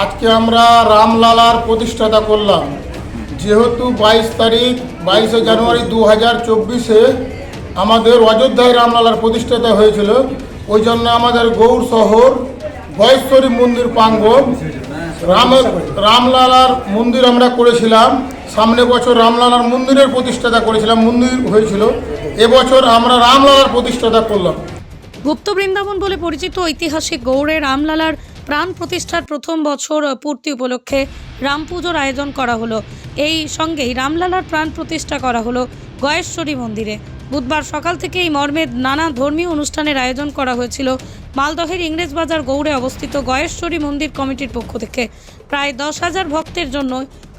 আজকে আমরা রামলালার প্রতিষ্ঠাতা করলাম। যেহেতু 22 জানুয়ারি 2024 আমাদের অযোধ্যায় রামলালার প্রতিষ্ঠাতা হয়েছিল, ওই জন্য আমাদের গৌড় শহর গয়েশ্বরী মন্দির প্রাঙ্গণ রামলালার মন্দির আমরা করেছিলাম। সামনে বছর রামলালার মন্দিরের প্রতিষ্ঠাতা করেছিলাম, মন্দির হয়েছিল। এবছর আমরা রামলালার প্রতিষ্ঠাতা করলাম। গুপ্ত বৃন্দাবন বলে পরিচিত ঐতিহাসিক গৌড়ে রামলালার প্রাণ প্রতিষ্ঠার প্রথম বছর পূর্তি উপলক্ষে রাম পুজোর আয়োজন করা হলো। এই সঙ্গেই রামলালার প্রাণ প্রতিষ্ঠা করা হলো গয়েশ্বরী মন্দিরে। বুধবার সকাল থেকে এই মর্মে নানা ধর্মীয় অনুষ্ঠানের আয়োজন করা হয়েছিল মালদহের ইংরেজবাজার গৌড়ে অবস্থিত গয়েশ্বরী মন্দির কমিটির পক্ষ থেকে। প্রায় 10,000 ভক্তের জন্য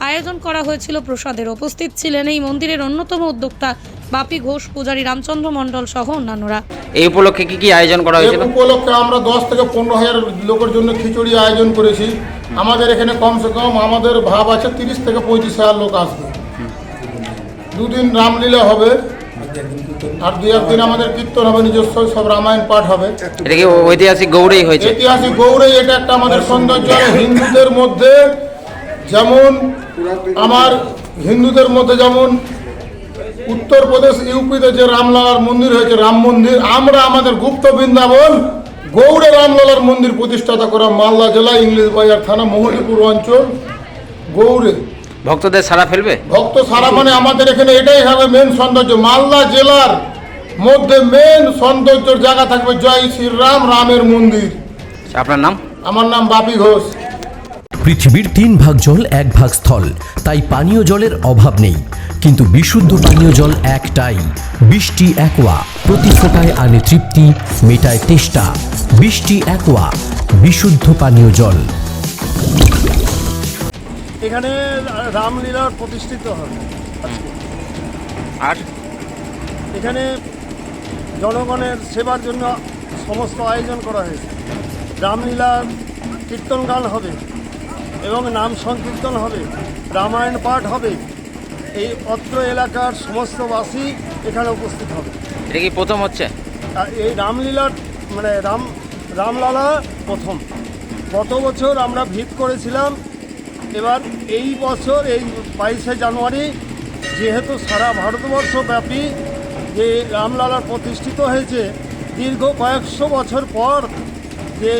আয়োজন করা হয়েছিল প্রসাদের। উপস্থিত ছিলেন এই মন্দিরের অন্যতম উদ্যোক্তা বাপি ঘোষ, পূজারী রামচন্দ্র মণ্ডল সহ অন্যান্যরা। এই উপলক্ষে কি আয়োজন করা হয়েছিল? এই উপলক্ষে আমরা 10 থেকে 15,000 লোকের জন্য খিচুড়ি আয়োজন করেছি। আমাদের এখানে কমসে কম আমাদের ভাব আছে 30 থেকে 35,000 লোক আসবে। দুদিন রামলীলা হবে আর 2-1 দিন আমাদের কীর্তন হবে, নিজস্ব সব রামায়ণ পাঠ হবে। এটা কি ঐতিহাসিক গৌড়েই হয়েছে? ঐতিহাসিক গৌড়েই এটা একটা আমাদের সৌন্দর্য। হিন্দুদের মধ্যে যেমন উত্তরপ্রদেশ ইউপিতে যে রামলালার মন্দির হয়েছে, রাম মন্দির, আমরা আমাদের গুপ্ত বৃন্দাবন গৌড়ে রামলালার মন্দির প্রতিষ্ঠাতা করা। মালদা জেলা, ইংরেজবাজার থানা, মহলিপুর অঞ্চল, গৌড়ে। ভক্তদের সারা ফেলবে? ভক্ত সারা মানে আমাদের এখানে এটাই হবে মেন সৌন্দর্য। মালদা জেলার মধ্যে মেন সৌন্দর্যের জায়গা থাকবে জয় শ্রীরাম, রামের মন্দির। আপনার নাম? আমার নাম বাপি ঘোষ। পৃথিবীর 3 ভাগ জল 1 ভাগ স্থল, তাই পানীয় জলের অভাব নেই। কিন্তু বিশুদ্ধ পানীয় জল একটাই, বৃষ্টি অ্যাকোয়া। প্রতি ফোঁটায় আনে তৃপ্তি, মেটায় তেষ্টা। বৃষ্টি অ্যাকোয়া, বিশুদ্ধ পানীয় জল। এখানে রামলীলা প্রতিষ্ঠিত হবে। আর এখানে জনগণের সেবার জন্য সমস্ত আয়োজন করা হয়েছে। রামলীলার কীর্তন গান হবে এবং নাম সংকীর্তন হবে, রামায়ণ পাঠ হবে। এই অত্র এলাকার সমস্ত বাসী এখানে উপস্থিত হবে। এটা কি প্রথম হচ্ছে? এই রামলীলার মানে রামলালা প্রথম। গত বছর আমরা ভিত করেছিলাম। এবার এই বছর এই 22 জানুয়ারি যেহেতু সারা ভারতবর্ষ ব্যাপী যে রামলালা প্রতিষ্ঠিত হয়েছে, দীর্ঘ কয়েকশো বছর পর যে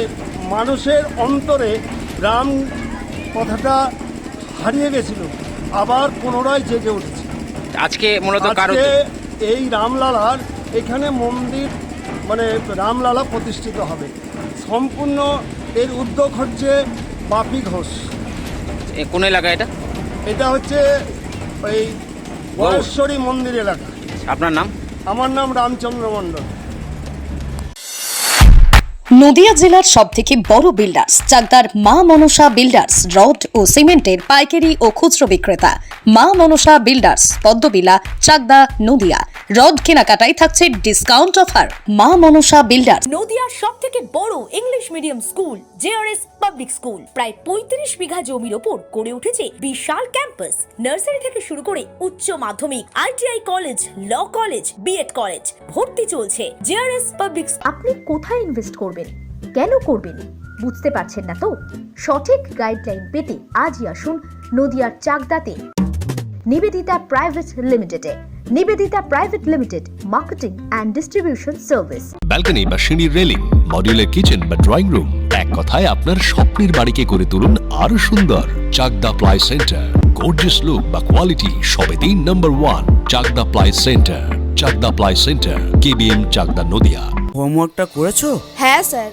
মানুষের অন্তরে রাম কথাটা হারিয়ে গেছিল, আবার পুনরায় জেগে উঠেছে। আজকে মূলত এই রামলালার এখানে মন্দির মানে রামলালা প্রতিষ্ঠিত হবে। সম্পূর্ণ এর উদ্যোগ হচ্ছে বাপি ঘোষ। কোন এলাকা এটা? এটা হচ্ছে ওই গয়েশ্বরী মন্দির এলাকা। আপনার নাম? আমার নাম রামচন্দ্র মণ্ডল। নদিয়া জেলার সবথেকে বড় বিল্ডার্স চাকদার মা মনসা বিল্ডার্স, রড ও সিমেন্টের পাইকারি ও খুচরো বিক্রেতা। মা মনসা বিল্ডার্স, পদ্মবিলা, চাকদা, নদিয়া। রড কেনাকাটায় থাকছে ডিসকাউন্ট অফার। মা মনসা বিল্ডার্স। নদিয়ার সবথেকে বড় English medium school JRS public school, প্রায় 35 বিঘা জমির ওপর গড়ে উঠেছে বিশাল ক্যাম্পাস। নার্সারি থেকে শুরু করে উচ্চ মাধ্যমিক, ITI college, law college, BEd college, ভর্তি চলছে। JRS public. আপনি কোথায় ইনভেস্ট করবেন, কেন করবেন বুঝতে পারছেন না তো? সঠিক গাইডলাইন পেতে আজই আসুন নদিয়ার চাকদাতে নিবেদিতা প্রাইভেট লিমিটেডে। Nivedita private limited, marketing and distribution service. Balcony বা সিঁড়ির রেলিং, মডিউলার কিচেন বা ড্রয়িং রুম, এক কথায় আপনার স্বপ্নের বাড়িকে করে তুলুন আরো সুন্দর। Chakdaha ply centre, gorgeous look বা কোয়ালিটি সবে 3 number 1 Chakdaha ply centre. Chakdaha ply centre, KBM, Chakdaha, Nadia. হোমওয়ার্কটা করেছো? হ্যাঁ স্যার।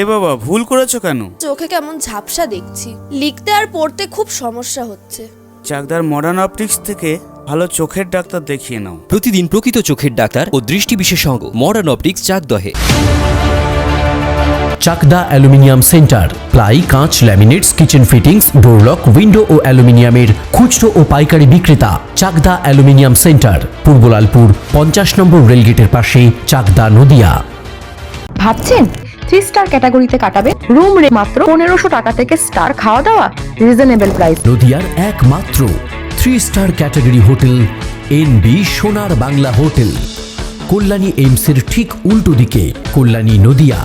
এ বাবা, ভুল করেছো কেন? চোখে কেমন ঝাপসা দেখছি, লিখতে আর পড়তে খুব সমস্যা হচ্ছে। চাকদার মডার্ন অপটিক্স থেকে ভালো চোখের ডাক্তার দেখিয়ে নাও। প্রতিদিন প্রকৃত চোখের ডাক্তার ও দৃষ্টি বিশেষজ্ঞ মডার্ন অপটিক্স, চাকদহে। চাকদা অ্যালুমিনিয়াম সেন্টার, প্লাই, কাঁচ, laminates, kitchen fittings, door lock, window ও অ্যালুমিনিয়ামের খুচরো ও পাইকারি বিক্রেতা। Chakdaha aluminium centre, Purbalalpur 50 number রেলগেটের পাশে, চাকদা, নদিয়া। ভাবছেন 3 স্টার ক্যাটাগরিতে কাটাবে? রুম রে মাত্র 1500 টাকা থেকে স্টার, খাওয়া দাওয়া রিজনেবল প্রাইস। নদিয়ার একমাত্র 3 স্টার ক্যাটাগরি হোটেল এনবি সোনার বাংলা হোটেল, কল্যাণী এইমসের ঠিক উল্টো দিকে, কল্যাণী, নদিয়া।